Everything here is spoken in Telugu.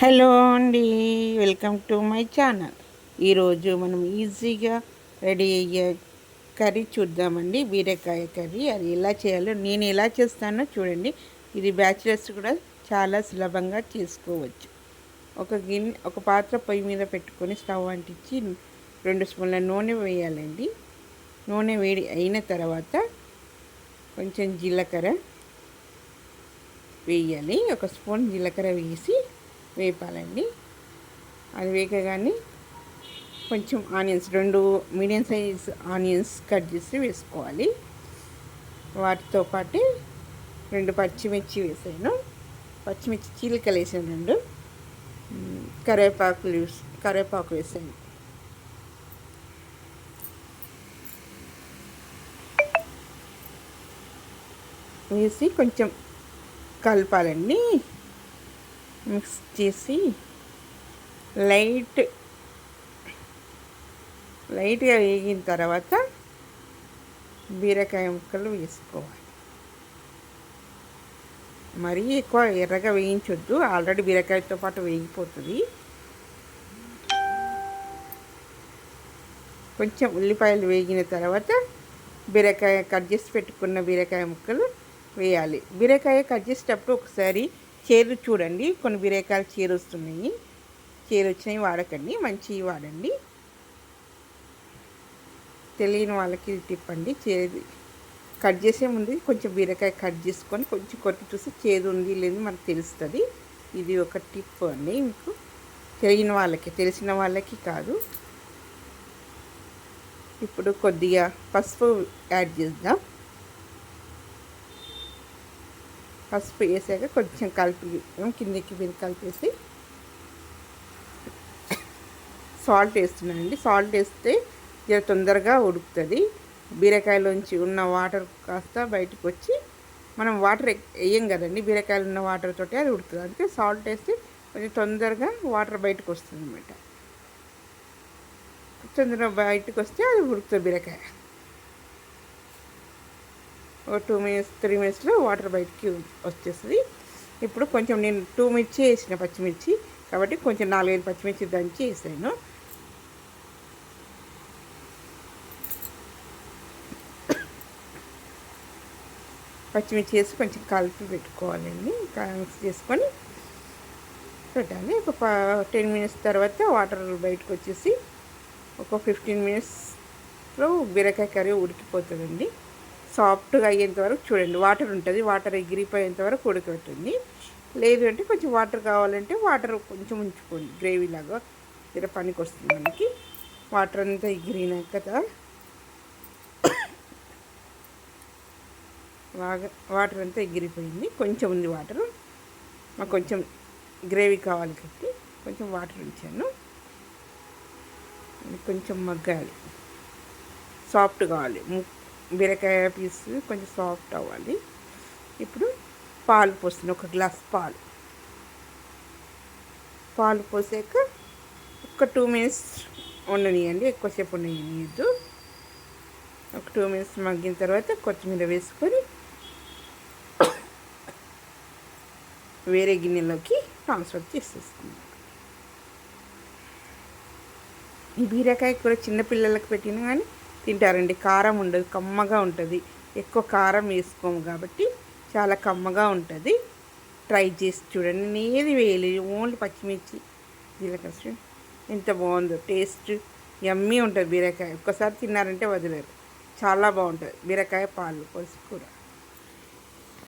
హలో అండి, వెల్కమ్ టు మై ఛానల్. ఈరోజు మనం ఈజీగా రెడీ అయ్యే కర్రీ చూద్దామండి. బీరకాయ కర్రీ. అది ఎలా చేయాలో నేను ఎలా చేస్తానో చూడండి. ఇది బ్యాచిలర్స్ కూడా చాలా సులభంగా చేసుకోవచ్చు. ఒక పాత్ర పొయ్యి మీద పెట్టుకొని స్టవ్ అంటించి 2 స్పూన్ల నూనె వేయాలండి. నూనె వేడి అయిన తర్వాత కొంచెం జీలకర్ర వేయాలి. 1 స్పూన్ జీలకర్ర వేసి వేపాలండి. అది వేగగానే కొంచెం onions 2 medium size onions cut చేసి వేసుకోవాలి. వాటితో పాటు 2 పచ్చిమిర్చి వేసాను. పచ్చిమిర్చి చీలికలు వేసాను. 2 కరివేపాకు వేసాను. వేసి కొంచెం కలపాలండి. మిక్స్ చేసి లైట్గా వేగిన తర్వాత బీరకాయ ముక్కలు వేసుకోవాలి. మరీ ఎక్కువ ఎర్రగా వేయించొద్దు, ఆల్రెడీ బీరకాయతో పాటు వేగిపోతుంది. కొంచెం ఉల్లిపాయలు వేగిన తర్వాత బీరకాయ కట్ చేసి పెట్టుకున్న బీరకాయ ముక్కలు వేయాలి. బీరకాయ కట్ చేసేటప్పుడు ఒకసారి చేదు చూడండి. కొన్ని బీరకాయలు చేదు వస్తున్నాయి. చేదు వచ్చినవి వాడకండి, మంచివి వాడండి. తెలియని వాళ్ళకి ఇది తిప్పండి. చేదు కట్ చేసే ముందు కొంచెం బీరకాయ కట్ చేసుకొని కొంచెం కొరికి చూసి చేదు ఉంది లేదు మనకు తెలుస్తుంది. ఇది ఒక టిప్ అండి, మీకు తెలియని వాళ్ళకి, తెలిసిన వాళ్ళకి కాదు. ఇప్పుడు కొద్దిగా పసుపు యాడ్ చేద్దాం. పసుపు వేసాక కొంచెం కిందకి మీద కలిపేసి సాల్ట్ వేస్తున్నానండి. సాల్ట్ వేస్తే ఇలా తొందరగా ఉడుకుతుంది. బీరకాయలోంచి ఉన్న వాటర్ కాస్త బయటకు వచ్చి, మనం వాటర్ వేయం కదండి, బీరకాయలు ఉన్న వాటర్ తోటి అది ఉడుకుతుంది. అంటే సాల్ట్ వేస్తే కొంచెం తొందరగా వాటర్ బయటకు వస్తుంది అన్నమాట. తొందరగా బయటకు వస్తే అది ఉడుకుతుంది బీరకాయ. ఒక 2 మినిట్స్ 3 మినిట్స్లో వాటర్ బయటికి వచ్చేస్తుంది. ఇప్పుడు కొంచెం నేను 2 మిర్చి వేసిన, పచ్చిమిర్చి కాబట్టి కొంచెం 4-5 పచ్చిమిర్చి దంచి వేసాను. పచ్చిమిర్చి వేసి కొంచెం కలిపి పెట్టుకోవాలండి. మిక్స్ చేసుకొని పెట్టాలి. ఒక 10 మినిట్స్ తర్వాత వాటర్ బయటకు వచ్చేసి ఒక 15 మినిట్స్లో బీరకాయ కర్రీ ఉడికిపోతుందండి. సాఫ్ట్గా అయ్యేంత వరకు చూడండి. వాటర్ ఉంటుంది, వాటర్ ఎగిరిపోయేంత వరకు ఉడకబెట్టండి. లేదు అంటే కొంచెం వాటర్ కావాలంటే వాటర్ కొంచెం ఉంచుకోండి, గ్రేవీలాగా ఇలా పనికి వస్తుంది మనకి. వాటర్ అంతా ఎగిరినాక కదా, బాగా వాటర్ అంతా ఎగిరిపోయింది. కొంచెం ఉంది వాటర్, మాకు కొంచెం గ్రేవీ కావాలి కాబట్టి కొంచెం వాటర్ ఉంచాను. కొంచెం మగ్గాలి, సాఫ్ట్ కావాలి. బీరకాయ పీస్ కొంచెం సాఫ్ట్ అవ్వాలి. ఇప్పుడు పాలు పోస్తుంది. 1 గ్లాస్ పాలు పోసాక ఒక 2 మినిట్స్ ఉండనియండి, ఎక్కువసేపు ఉండనియద్దు. ఒక 2 మినిట్స్ మగ్గిన తర్వాత కొత్తిమీర వేసుకొని వేరే గిన్నెలోకి ట్రాన్స్ఫర్ చేసేసుకుందాం. ఈ బీరకాయ కూర చిన్నపిల్లలకు పెట్టినా కానీ తింటారండి. కారం ఉండదు, కమ్మగా ఉంటుంది. ఎక్కువ కారం వేసుకోము కాబట్టి చాలా కమ్మగా ఉంటుంది. ట్రై చేసి చూడండి. నేను ఏది వేయలేదు, ఓన్లీ పచ్చిమిర్చి జీలకర్ర. ఎంత బాగుందో టేస్ట్, యమ్మీ ఉంటుంది బీరకాయ. ఒక్కసారి తిన్నారంటే వదిలేరు. చాలా బాగుంటుంది బీరకాయ పాలు పోసి కూర.